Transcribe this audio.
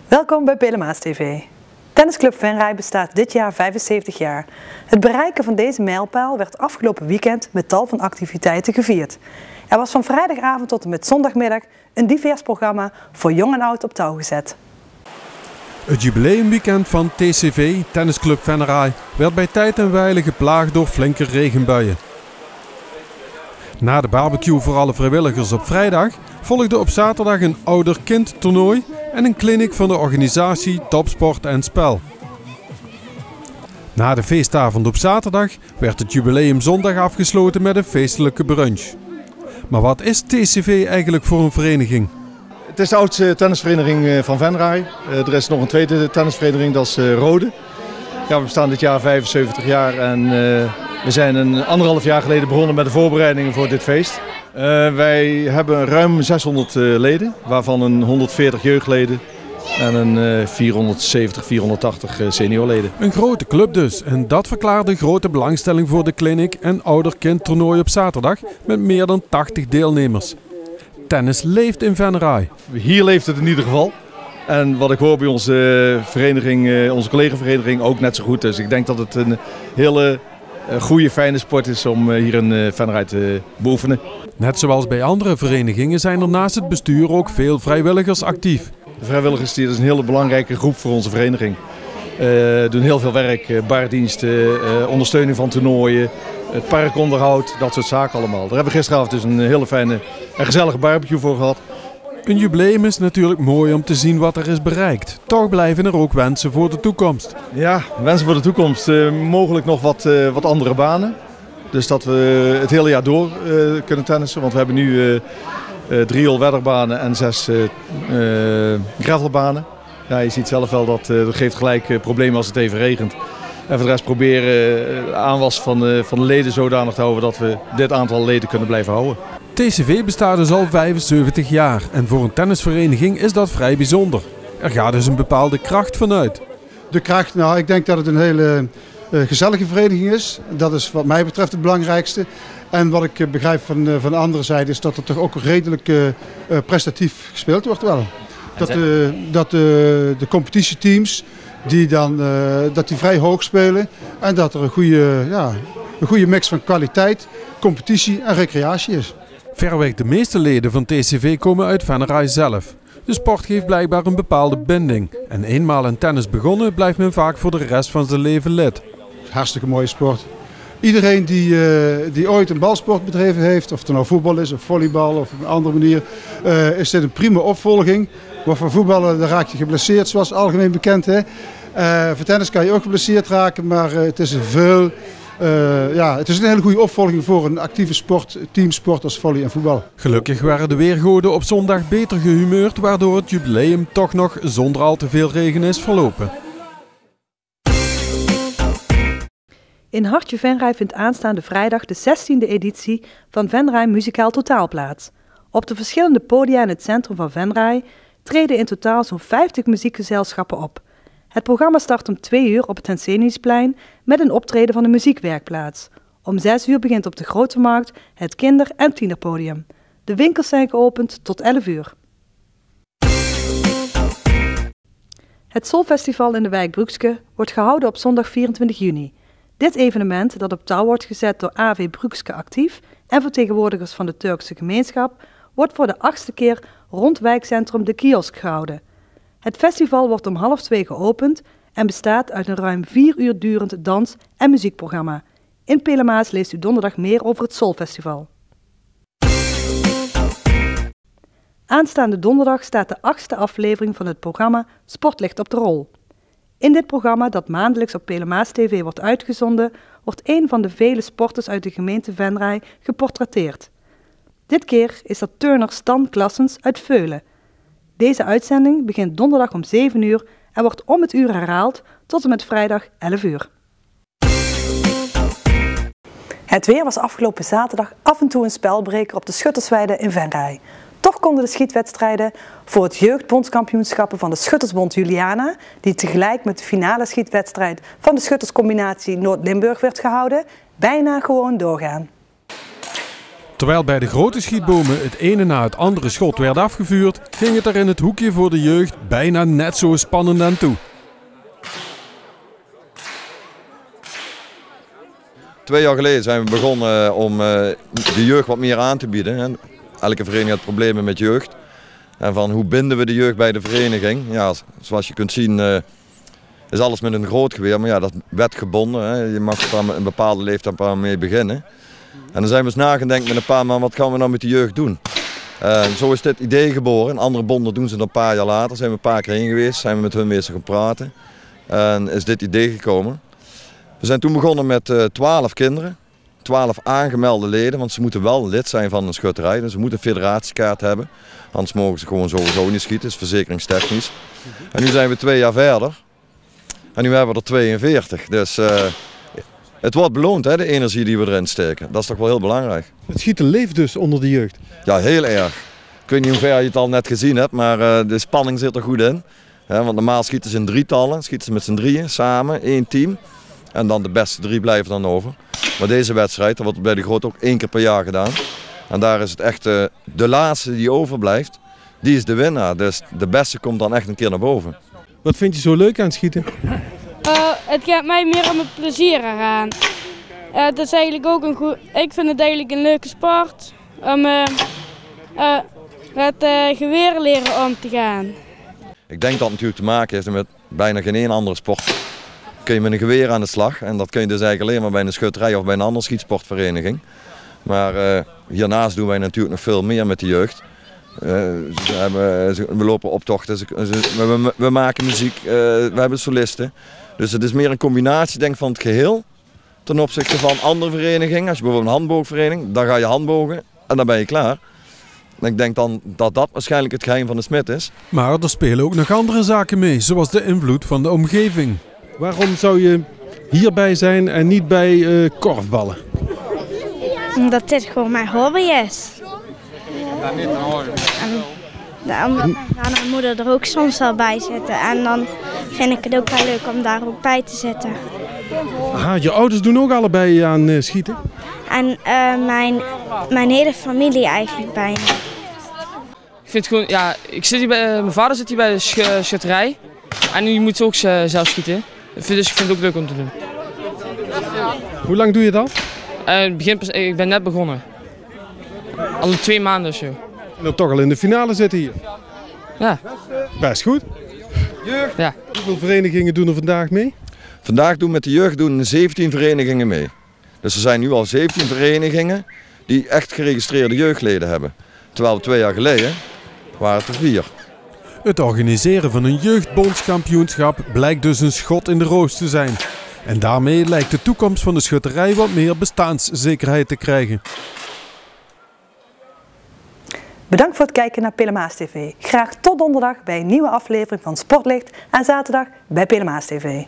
Welkom bij Pelemaas TV. Tennisclub Venray bestaat dit jaar 75 jaar. Het bereiken van deze mijlpaal werd afgelopen weekend met tal van activiteiten gevierd. Er was van vrijdagavond tot en met zondagmiddag een divers programma voor jong en oud op touw gezet. Het jubileumweekend van TCV, Tennisclub Venray, werd bij tijd en wijle geplaagd door flinke regenbuien. Na de barbecue voor alle vrijwilligers op vrijdag volgde op zaterdag een ouder-kind toernooi en een clinic van de organisatie Topsport en Spel. Na de feestavond op zaterdag werd het jubileum zondag afgesloten met een feestelijke brunch. Maar wat is TCV eigenlijk voor een vereniging? Het is de oudste tennisvereniging van Venray. Er is nog een tweede tennisvereniging, dat is Rode. Ja, we bestaan dit jaar 75 jaar en we zijn een anderhalf jaar geleden begonnen met de voorbereidingen voor dit feest. Wij hebben ruim 600 leden, waarvan een 140 jeugdleden en een 470, 480 seniorleden. Een grote club dus en dat verklaart de grote belangstelling voor de clinic en ouder-kind toernooi op zaterdag met meer dan 80 deelnemers. Tennis leeft in Venray. Hier leeft het in ieder geval. En wat ik hoor bij onze vereniging, onze collega-vereniging ook net zo goed. Dus ik denk dat het een hele goede, fijne sport is om hier in Venray te beoefenen. Net zoals bij andere verenigingen zijn er naast het bestuur ook veel vrijwilligers actief. De vrijwilligers, dat is een hele belangrijke groep voor onze vereniging. Doen heel veel werk, bardiensten, ondersteuning van toernooien, het parkonderhoud, dat soort zaken allemaal. Daar hebben we gisteravond dus een hele fijne en gezellige barbecue voor gehad. Een jubileum is natuurlijk mooi om te zien wat er is bereikt. Toch blijven er ook wensen voor de toekomst. Ja, wensen voor de toekomst. Mogelijk nog wat andere banen. Dus dat we het hele jaar door kunnen tennissen. Want we hebben nu 3 all-weatherbanen en 6 gravelbanen. Ja, je ziet zelf wel dat geeft gelijk problemen als het even regent. En voor de rest proberen de aanwas van de leden zodanig te houden dat we dit aantal leden kunnen blijven houden. TCV bestaat dus al 75 jaar en voor een tennisvereniging is dat vrij bijzonder. Er gaat dus een bepaalde kracht vanuit. De kracht, nou ik denk dat het een hele gezellige vereniging is. Dat is wat mij betreft het belangrijkste. En wat ik begrijp van de andere zijde is dat er toch ook redelijk prestatief gespeeld wordt wel. Dat de competitieteams dat die vrij hoog spelen en dat er een goede mix van kwaliteit, competitie en recreatie is. Verreweg de meeste leden van TCV komen uit Venray zelf. De sport geeft blijkbaar een bepaalde binding. En eenmaal in tennis begonnen blijft men vaak voor de rest van zijn leven lid. Hartstikke mooie sport. Iedereen die ooit een balsport bedreven heeft, of het nou voetbal is of volleybal of op een andere manier, is dit een prima opvolging. Maar voor voetballen dan raak je geblesseerd, zoals algemeen bekend. Hè? Voor tennis kan je ook geblesseerd raken, maar het is het is een hele goede opvolging voor een actieve sport, teamsport als volley en voetbal. Gelukkig waren de weergoden op zondag beter gehumeurd, waardoor het jubileum toch nog zonder al te veel regen is verlopen. In Hartje Venray vindt aanstaande vrijdag de 16e editie van Venray Muzikaal Totaal plaats. Op de verschillende podia in het centrum van Venray treden in totaal zo'n 50 muziekgezelschappen op. Het programma start om 2 uur op het Henseniusplein met een optreden van de muziekwerkplaats. Om 6 uur begint op de Grote Markt het kinder- en tienerpodium. De winkels zijn geopend tot 11 uur. Het Soulfestival in de wijk Broekske wordt gehouden op zondag 24 juni. Dit evenement, dat op touw wordt gezet door AV Broekske Actief en vertegenwoordigers van de Turkse gemeenschap, wordt voor de 8e keer rond wijkcentrum De Kiosk gehouden. Het festival wordt om 1:30 geopend en bestaat uit een ruim 4 uur durend dans- en muziekprogramma. In Pelemaas leest u donderdag meer over het Soulfestival. Aanstaande donderdag staat de 8e aflevering van het programma Sportlicht op de Rol. In dit programma, dat maandelijks op Pelemaas TV wordt uitgezonden, wordt een van de vele sporters uit de gemeente Venray geportretteerd. Dit keer is dat turner Stan Klassens uit Veulen. Deze uitzending begint donderdag om 7 uur en wordt om het uur herhaald tot en met vrijdag 11 uur. Het weer was afgelopen zaterdag af en toe een spelbreker op de Schuttersweide in Venray. Toch konden de schietwedstrijden voor het jeugdbondskampioenschappen van de Schuttersbond Juliana, die tegelijk met de finale schietwedstrijd van de schutterscombinatie Noord-Limburg werd gehouden, bijna gewoon doorgaan. Terwijl bij de grote schietbomen het ene na het andere schot werd afgevuurd, ging het er in het hoekje voor de jeugd bijna net zo spannend aan toe. 2 jaar geleden zijn we begonnen om de jeugd wat meer aan te bieden. Elke vereniging had problemen met jeugd. En van hoe binden we de jeugd bij de vereniging? Ja, zoals je kunt zien is alles met een groot geweer, maar ja, dat werd gebonden. Je mag er een bepaalde leeftijd mee beginnen. En dan zijn we eens nagedacht met een paar man, wat gaan we nou met de jeugd doen? Zo is dit idee geboren. Andere bonden doen ze dat een paar jaar later. Zijn we een paar keer heen geweest, zijn we met hun meester gaan praten. En is dit idee gekomen. We zijn toen begonnen met 12 kinderen. 12 aangemelde leden, want ze moeten wel lid zijn van een schutterij. Dus ze moeten een federatiekaart hebben. Anders mogen ze gewoon sowieso niet schieten, dat is verzekeringstechnisch. En nu zijn we 2 jaar verder. En nu hebben we er 42. Dus het wordt beloond, hè, de energie die we erin steken. Dat is toch wel heel belangrijk. Het schieten leeft dus onder de jeugd? Ja, heel erg. Ik weet niet hoe ver je het al net gezien hebt, maar de spanning zit er goed in. Want normaal schieten ze in drietallen, schieten ze met z'n drieën samen, 1 team. En dan de beste 3 blijven dan over. Maar deze wedstrijd, dat wordt bij de Groot ook 1 keer per jaar gedaan. En daar is het echt de laatste die overblijft, die is de winnaar. Dus de beste komt dan echt een keer naar boven. Wat vind je zo leuk aan het schieten? Het gaat mij meer aan mijn plezier eraan. Het is eigenlijk ook ik vind het eigenlijk een leuke sport om met geweer leren om te gaan. Ik denk dat het natuurlijk te maken heeft met bijna geen één andere sport. Kun je met een geweer aan de slag en dat kun je dus eigenlijk alleen maar bij een schutterij of bij een andere schietsportvereniging. Maar hiernaast doen wij natuurlijk nog veel meer met de jeugd. We lopen optochten, we maken muziek, we hebben solisten. Dus het is meer een combinatie denk, van het geheel ten opzichte van andere verenigingen. Als je bijvoorbeeld een handboogvereniging, dan ga je handbogen en dan ben je klaar. En ik denk dan dat dat waarschijnlijk het geheim van de smid is. Maar er spelen ook nog andere zaken mee, zoals de invloed van de omgeving. Waarom zou je hierbij zijn en niet bij korfballen? Omdat dit gewoon mijn hobby is. En dan gaat mijn moeder er ook soms wel bij zitten. En dan vind ik het ook wel leuk om daar ook bij te zitten. Aha, je ouders doen ook allebei aan schieten? En mijn hele familie eigenlijk bijna. Ik vind het gewoon, ja, mijn vader zit hier bij de schutterij. En nu moet ze ook zelf schieten. Dus ik vind het ook leuk om te doen. Hoe lang doe je dat? Ik ben net begonnen. Al 2 maanden of zo. En dan toch al in de finale zitten hier? Ja. Best goed. Ja. Hoeveel verenigingen doen er vandaag mee? Vandaag doen met de jeugd 17 verenigingen mee. Dus er zijn nu al 17 verenigingen die echt geregistreerde jeugdleden hebben. Terwijl 2 jaar geleden waren het er 4. Het organiseren van een jeugdbondskampioenschap blijkt dus een schot in de roos te zijn. En daarmee lijkt de toekomst van de schutterij wat meer bestaanszekerheid te krijgen. Bedankt voor het kijken naar Pelemaas TV. Graag tot donderdag bij een nieuwe aflevering van Sportlicht en zaterdag bij Pelemaas TV.